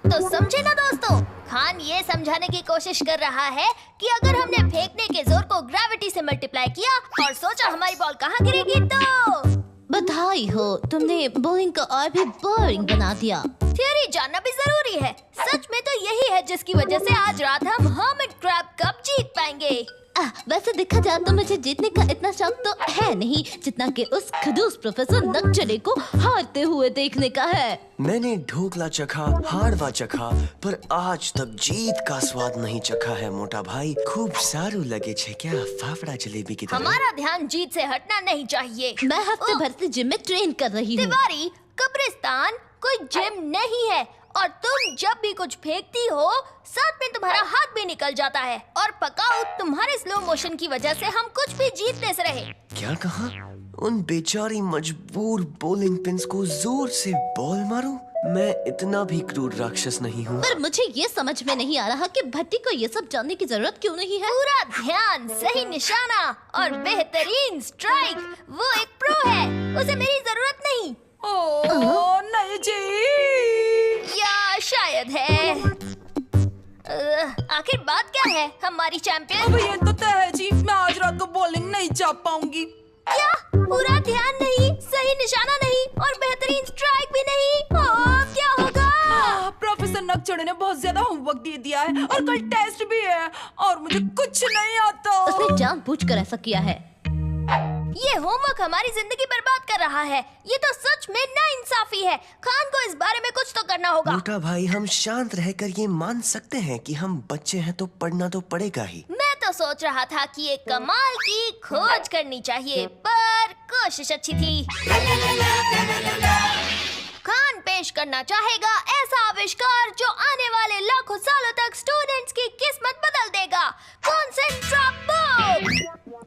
तो समझे ना दोस्तों, खान ये समझाने की कोशिश कर रहा है कि अगर हमने फेंकने के जोर को ग्रेविटी से मल्टीप्लाई किया और सोचा हमारी बॉल कहाँ गिरेगी तो बधाई हो, तुमने बॉलिंग को और भी बोरिंग बना दिया। थियरी जानना भी जरूरी है। सच में तो यही है जिसकी वजह से आज रात हम हर्मिट क्रैब कप जीत पाएंगे। वैसे देखा जाए तो मुझे जीतने का इतना शौक तो है नहीं जितना कि उस खडूस प्रोफेसर नकचरे को हारते हुए देखने का है। मैंने ढोकला चखा, हाड़वा चखा, पर आज तक जीत का स्वाद नहीं चखा है मोटा भाई। खूब सारू लगे छे क्या फाफड़ा जलेबी की तरह। हमारा ध्यान जीत से हटना नहीं चाहिए। मैं हफ्ते भर से जिम में ट्रेन कर रही हूँ। तिवारी, कब्रिस्तान कोई जिम नहीं है और तुम जब भी कुछ फेंकती हो साथ में तुम्हारा हाथ भी निकल जाता है। और पकाओ, तुम्हारे स्लो मोशन की वजह से हम कुछ भी जीतने से रहे। क्या कहा? उन बेचारी मजबूर बॉलिंग पिन्स को जोर से बॉल मारूं? मैं इतना भी क्रूर राक्षस नहीं हूँ। पर मुझे ये समझ में नहीं आ रहा कि भट्टी को ये सब जानने की जरूरत क्यों नहीं है। पूरा ध्यान, सही निशाना और बेहतरीन स्ट्राइक। वो एक प्रो है, उसे मेरी जरूरत नहीं। ओह नहीं जी। या शायद है। आखिर बात क्या है हमारी चैंपियन? अब ये तो तय है जी, मैं आज रात को बॉलिंग नहीं चाप पाऊंगी। क्या? पूरा ध्यान नहीं, सही निशाना नहीं और बेहतरीन स्ट्राइक भी नहीं। अब क्या होगा? प्रोफेसर नकचड़े ने बहुत ज्यादा होमवर्क दे दिया है और कल टेस्ट भी है और मुझे कुछ नहीं आता। उसने जानबूझकर ऐसा किया है। ये होमवर्क हमारी जिंदगी बर्बाद कर रहा है। ये तो सच में नाइंसाफी है। खान को इस बारे में कुछ तो करना होगा। मोटा भाई, हम शांत रहकर ये मान सकते हैं कि हम बच्चे हैं तो पढ़ना तो पड़ेगा ही। मैं तो सोच रहा था कि एक कमाल की खोज करनी चाहिए, पर कोशिश अच्छी थी। खान पेश करना चाहेगा ऐसा आविष्कार जो आने वाले लाखों सालों तक स्टूडेंट्स की किस्मत बदल देगा। Concentrate book.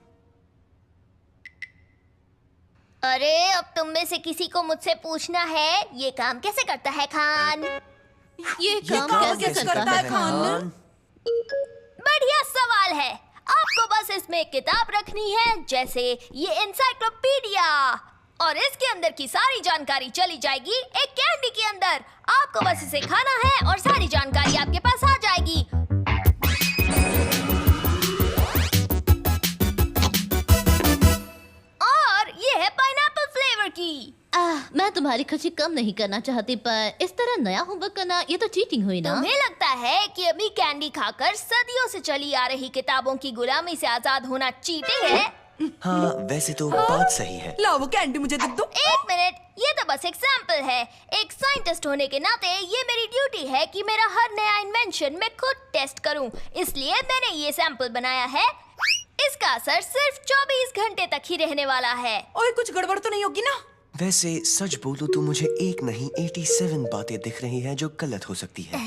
अरे अब तुम में से किसी को मुझसे पूछना है, ये काम कैसे करता है खान? ये काम कैसे करता है खान? बढ़िया सवाल है। आपको बस इसमें एक किताब रखनी है, जैसे ये एनसाइक्लोपीडिया, और इसके अंदर की सारी जानकारी चली जाएगी एक कैंडी के अंदर। आपको बस इसे खाना है और सारी जानकारी आपके पास आ जाएगी। और ये है पाइनएप्पल फ्लेवर की। मैं तुम्हारी खुशी कम नहीं करना चाहती, पर इस तरह नया होमवर्क करना ये तो चीटिंग हुई ना। तुम्हें लगता है कि अभी कैंडी खाकर सदियों से चली आ रही किताबों की गुलामी से आजाद होना चीटिंग है? हाँ, वैसे तो बात सही है। लाओ वो कैंडी मुझे दे दो। एक मिनट, ये तो बस एक सैंपल है। एक साइंटिस्ट होने के नाते ये मेरी ड्यूटी है कि मेरा हर नया इन्वेंशन मैं खुद टेस्ट करूं। इसलिए मैंने ये सैंपल बनाया है। इसका असर सिर्फ 24 घंटे तक ही रहने वाला है। ओए कुछ गड़बड़ तो नहीं होगी ना? वैसे सच बोलूं तो मुझे एक नहीं 87 बातें दिख रही हैं जो गलत हो सकती है।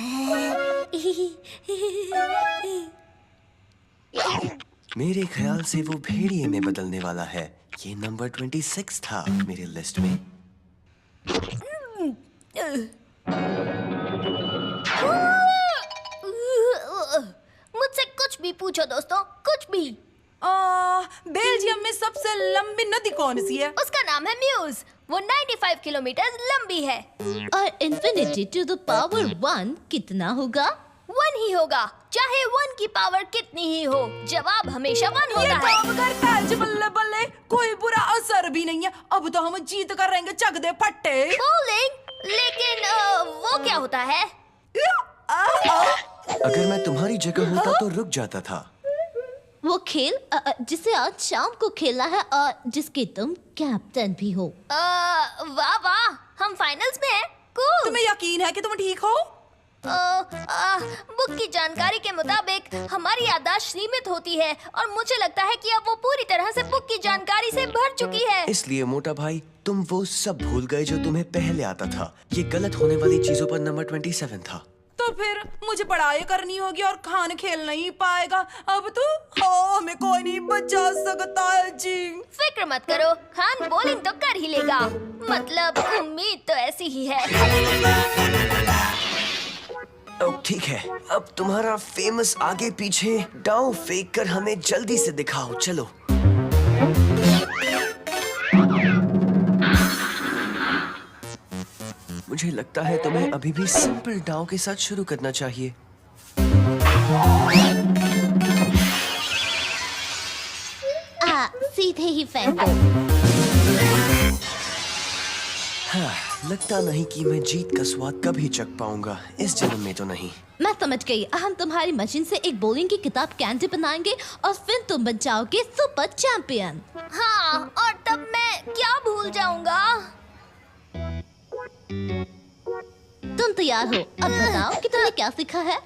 मेरे ख्याल से वो भेड़िए में बदलने वाला है। ये नंबर 26 था मेरे लिस्ट में। मुझसे कुछ भी पूछो दोस्तों, कुछ भी। बेल्जियम में सबसे लंबी नदी कौन सी है? उसका नाम है म्यूज। वो 95 किलोमीटर लंबी है। और इन्फिनिटी टू द पावर 1 कितना होगा? 1 ही होगा, चाहे 1 की पावर कितनी ही हो। जवाब हमेशा 1 होता ये है। काम करता है जी, बल्ले बल्ले। कोई बुरा असर भी नहीं है। अब तो हम जीत कर रहेंगे चक दे फट्टे। बॉलिंग? लेकिन वो क्या होता है? अगर मैं तुम्हारी जगह होता तो रुक जाता था। वो खेल जिसे आज शाम को खेलना है और जिसके तुम कैप्टन भी हो। वाह वाह, हम फाइनल्स में हैं। कूल। तुम्हें यकीन है कि तुम ठीक हो? बुक की जानकारी के मुताबिक हमारी याददाश्त सीमित होती है और मुझे लगता है कि अब वो पूरी तरह से बुक की जानकारी से भर चुकी है। इसलिए मोटा भाई, तुम वो सब भूल गए जो तुम्हें पहले आता था। ये गलत होने वाली चीजों पर नंबर 27 था। तो फिर मुझे पढ़ाई करनी होगी और खान खेल नहीं पाएगा। अब तो हमें कोई नहीं बचा सकता है जी। फिक्र मत करो, खान बॉलिंग तो कर ही लेगा। मतलब उम्मीद तो ऐसी ही है। ठीक है, अब तुम्हारा फेमस आगे पीछे डाउ फेंक कर हमें जल्दी से दिखाओ। चलो। मुझे लगता है तुम्हें अभी भी सिंपल डाउ के साथ शुरू करना चाहिए। सीधे ही फेंको। हाँ, लगता नहीं कि मैं जीत का स्वाद कभी चख पाऊंगा, इस जन्म में तो नहीं। मैं समझ गई। हम तुम्हारी मशीन से एक बॉलिंग की किताब कैंडी बनाएंगे और फिर तुम बन जाओगे सुपर चैंपियन। हाँ, और तब मैं क्या भूल जाऊंगा। तुम तैयार हो? अब बताओ कि तुमने क्या सीखा है?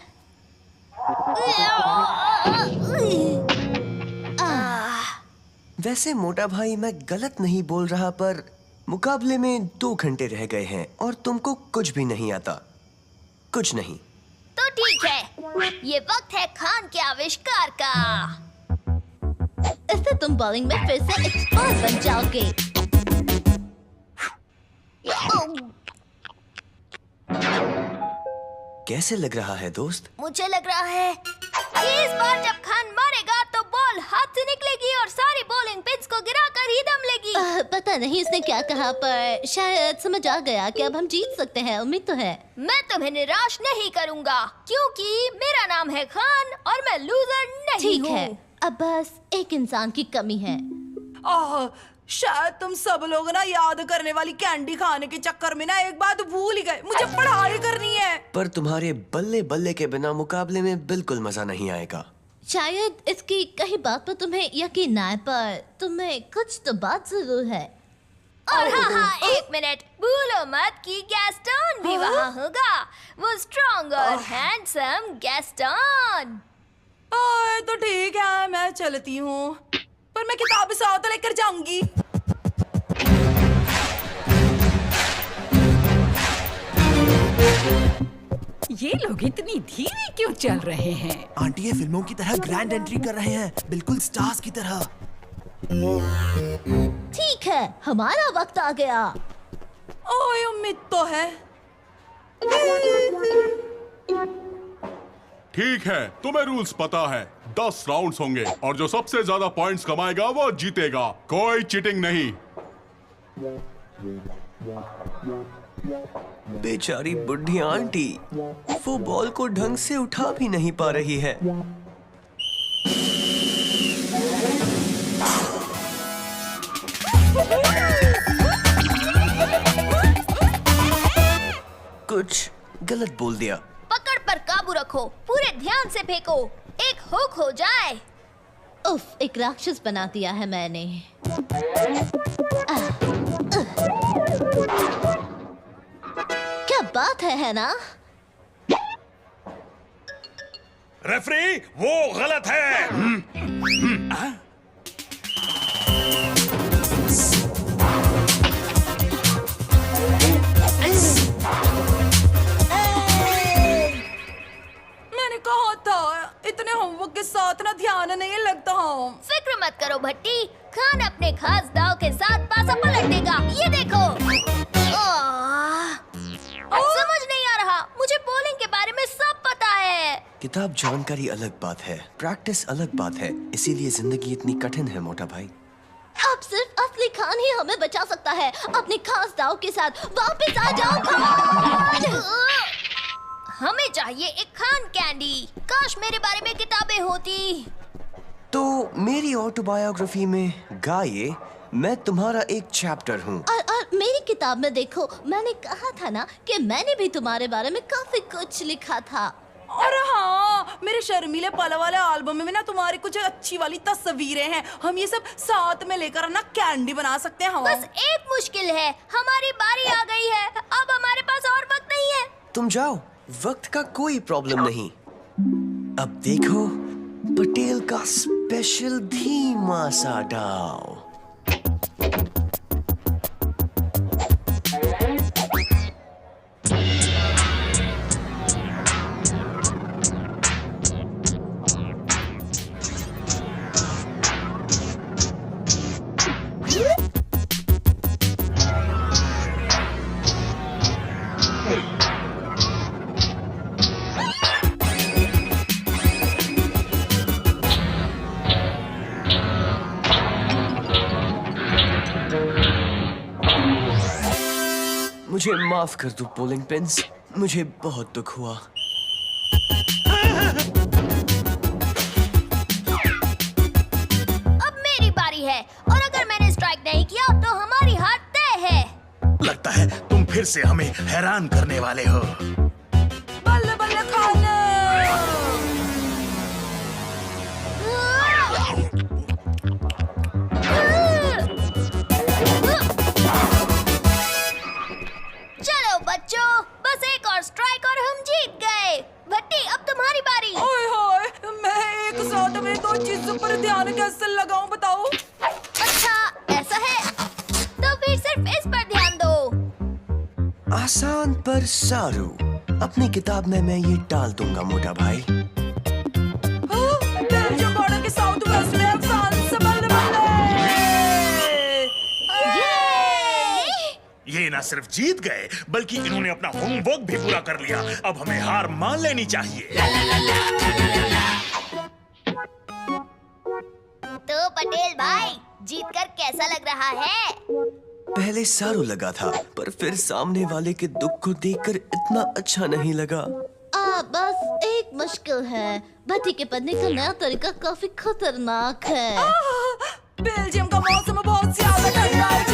वैसे मोटा भाई, मैं गलत नहीं बोल रहा, पर मुकाबले में 2 घंटे रह गए हैं और तुमको कुछ भी नहीं आता। कुछ नहीं। तो ठीक है, ये वक्त है खान के आविष्कार का। इससे तुम बॉलिंग में फिर से एक्सपर्ट बन जाओगे। कैसे लग रहा है दोस्त? मुझे लग रहा है कि इस बार जब खान मारेगा तो बॉल हाथ से निकलेगी और सारी बॉलिंग पिच को गिराकर ही दम लेगी। पता नहीं उसने क्या कहा, पर शायद समझ आ गया कि अब हम जीत सकते हैं। उम्मीद तो है। मैं तुम्हें निराश नहीं करूंगा क्योंकि मेरा नाम है खान और मैं लूजर नहीं ठीक हूँ। है, अब बस एक इंसान की कमी है। शायद तुम सब लोग ना याद करने वाली कैंडी खाने के चक्कर में ना एक बात भूल ही गए। मुझे पढ़ाई करनी है। पर तुम्हारे बल्ले बल्ले के बिना मुकाबले में बिल्कुल मजा नहीं आएगा। शायद इसकी कई बात पर तुम्हें यकीन ना आए, पर तुम्हें कुछ तो बात जरूर है। और हाँ, एक मिनट, भूलो मत कि गैस्टन भी वहाँ होगा। वो स्ट्रॉन्ग और हैंडसम गैस्टन। तो ठीक है, मैं चलती हूँ, पर मैं किताब साथ लेकर जाऊंगी। ये लोग इतनी धीरे क्यों चल रहे हैं? आंटी, ये फिल्मों की तरह ग्रैंड एंट्री कर रहे हैं, बिल्कुल स्टार्स की तरह। ठीक है, हमारा वक्त आ गया। ओए, उम्मीद तो है। ठीक है, तुम्हें रूल्स पता है। 10 राउंड्स होंगे और जो सबसे ज्यादा पॉइंट्स कमाएगा वो जीतेगा। कोई चीटिंग नहीं। बेचारी बुढ़ी आंटी, वो बॉल को ढंग से उठा भी नहीं पा रही है। कुछ गलत बोल दिया। पकड़ पर काबू रखो, पूरे ध्यान से फेंको, एक हुक हो जाए। उफ, एक राक्षस बना दिया है मैंने। क्या बात है ना? रेफरी, वो गलत है। मैंने कहा था, इतने होमवर्क के साथ ना ध्यान नहीं लगता। फिक्र मत करो भट्टी, खान अपने खास दाव के साथ पासा पलट देगा। ये देखो। समझ नहीं आ रहा, मुझे बॉलिंग के बारे में सब पता है। किताब जानकारी अलग बात है, प्रैक्टिस अलग बात है, इसीलिए जिंदगी इतनी कठिन है मोटा भाई। अब सिर्फ असली खान ही हमें बचा सकता है। अपने खास दाव के साथ वापस आ जाओ खान। हमें चाहिए एक खान कैंडी। काश मेरे बारे में किताबें होती। तो मेरी ऑटोबायोग्राफी में गाये, मैं तुम्हारा एक चैप्टर हूँ। और मेरी किताब में देखो, मैंने कहा था ना कि मैंने भी तुम्हारे बारे में काफी कुछ लिखा था। और हाँ, मेरे शर्मीले पल वाले एल्बम में ना तुम्हारी कुछ अच्छी वाली तस्वीरें हैं। हम ये सब साथ में लेकर ना कैंडी बना सकते हैं। बस एक मुश्किल है, हमारी बारी आ गई है। अब हमारे पास और वक्त नहीं है। तुम जाओ, वक्त का कोई प्रॉब्लम नहीं। अब देखो, पटेल का स्पेशल धीमा सा डाव। मुझे माफ कर दो पोलिंग पिन्स, मुझे बहुत दुख हुआ। अब मेरी बारी है और अगर मैंने स्ट्राइक नहीं किया तो हमारी हार तय है। लगता है तुम फिर से हमें हैरान करने वाले हो। बल्ले बल्ले खाने। चलो बच्चों, बस एक और स्ट्राइक और हम जीत गए। भट्टी अब तुम्हारी बारी। ओए होए, मैं एक साथ में दो चीजों पर ध्यान कैसे लगाऊं बताओ? अच्छा ऐसा है, तो फिर सिर्फ इस पर ध्यान दो। आसान पर सारू, अपनी किताब में मैं ये डाल दूंगा मोटा भाई। बेल्जियम बॉर्डर के साउथ वेस्ट में फ्रांस से बल्ले बल्ले। ये ना सिर्फ जीत गए बल्कि इन्होंने अपना होमवर्क भी पूरा कर लिया। अब हमें हार मान लेनी चाहिए। तो पटेल भाई, जीतकर कैसा लग रहा है? पहले सारू लगा था, पर फिर सामने वाले के दुख को देखकर इतना अच्छा नहीं लगा। बस एक मुश्किल है, भट्टी के पढ़ने का नया तरीका काफी खतरनाक है। बेल्जियम का मौसम बहुत ज्यादा ठंडा है।